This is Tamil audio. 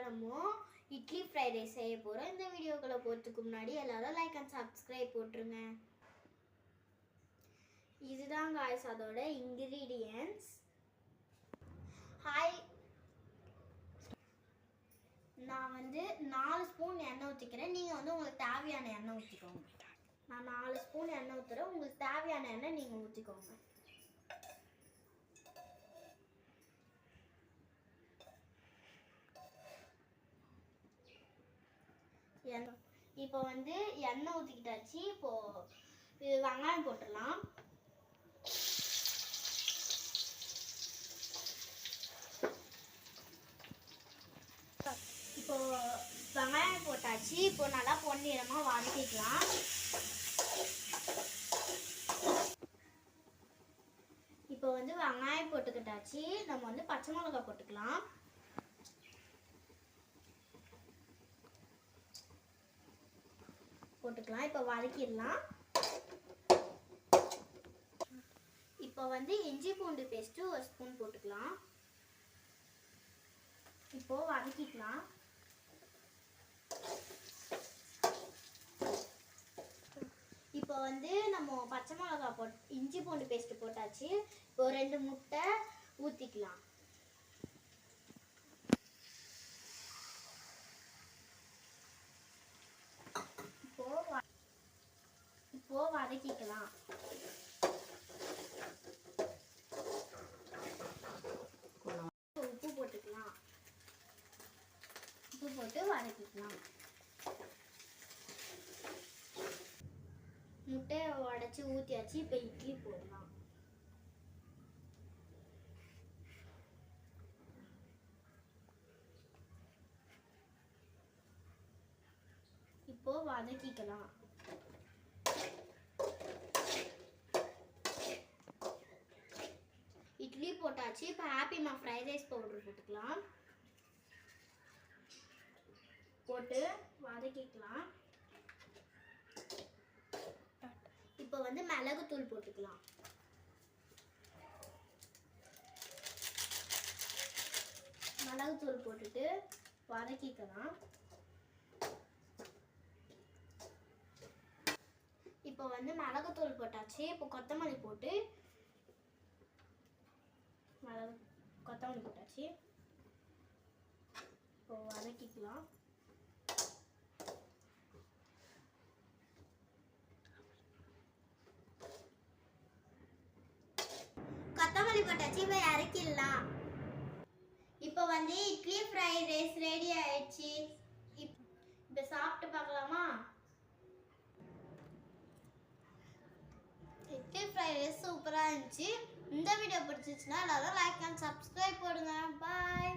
நம்ம இட்லி ஃப்ரைட் ரைஸ் செய்ய போகிறோம். இந்த வீடியோக்குள்ளே போகிறதுக்கு முன்னாடி எல்லாரும் லைக் அண்ட் சப்ஸ்கிரைப் போட்டுருங்க. இதுதான் காய்ஸ் அதோட இன்கிரீடியன்ட்ஸ். நான் 4 ஸ்பூன் எண்ணெய் ஊற்றிக்கிறேன். நீங்கள் உங்களுக்கு தேவையான எண்ணெய் ஊற்றிக்கோங்க. நான் 4 ஸ்பூன் எண்ணெய் ஊற்றுறேன். உங்களுக்கு தேவையான எண்ணெய் நீங்கள் ஊற்றிக்கோங்க. இப்போ எண்ணெய் ஊற்றிக்கிட்டாச்சு. இப்போ வெங்காயம் போட்டுடலாம். இப்போ வெங்காயம் போட்டாச்சு. இப்போ நல்லா பொன்னிறமாக வதக்கிக்கலாம். இப்போ வெங்காயம் போட்டுக்கிட்டாச்சு. நம்ம பச்சை மிளகாய் போட்டுக்கலாம். இப்போ வதக்கிடலாம். இப்போ இஞ்சி பூண்டு பேஸ்ட்டு 1 ஸ்பூன் போட்டுக்கலாம். இப்போ வதக்கிக்கலாம். இப்போ நம்ம பச்சை மிளகாய் இஞ்சி பூண்டு பேஸ்ட் போட்டாச்சு. இப்போ 2 முட்டை ஊற்றிக்கலாம். இப்போ வதக்கிக்கலாம். உப்பு போட்டுக்கலாம். உப்பு போட்டு வதக்கிக்கலாம். முட்டையை உடைச்சி ஊற்றியாச்சு. இப்போ இட்லி போடலாம். இப்போ வதக்கிக்கலாம். இட்லி போட்டாச்சு. இப்போ ஹாப்பிமா ஃப்ரைட் ரைஸ் பவுடர் போட்டுக்கலாம். போட்டு வதக்கிக்கலாம். இப்போ மிளகுத்தூள் போட்டுக்கலாம். மிளகுத்தூள் போட்டுட்டு வதக்கிக்கலாம். இப்போ மிளகுத்தூள் போட்டாச்சு. இப்போ கொத்தமல்லி போட்டு போட்டாச்சு. இப்போ வதக்கிக்கலாம். கொத்தமல்லி போட்டாச்சு. இப்போ இறக்கிடலாம். இப்போ இட்லி ஃப்ரைட் ரைஸ் ரெடி ஆயிடுச்சு. இப்போ சாப்பிட்டு பார்க்கலாமா? இட்லி ஃப்ரைட் ரைஸ் சூப்பராக இருந்துச்சு. இந்த வீடியோ பிடிச்சிச்சுன்னா எல்லாரும் லைக் அண்ட் சப்ஸ்கிரைப் போடுங்க. பாய்.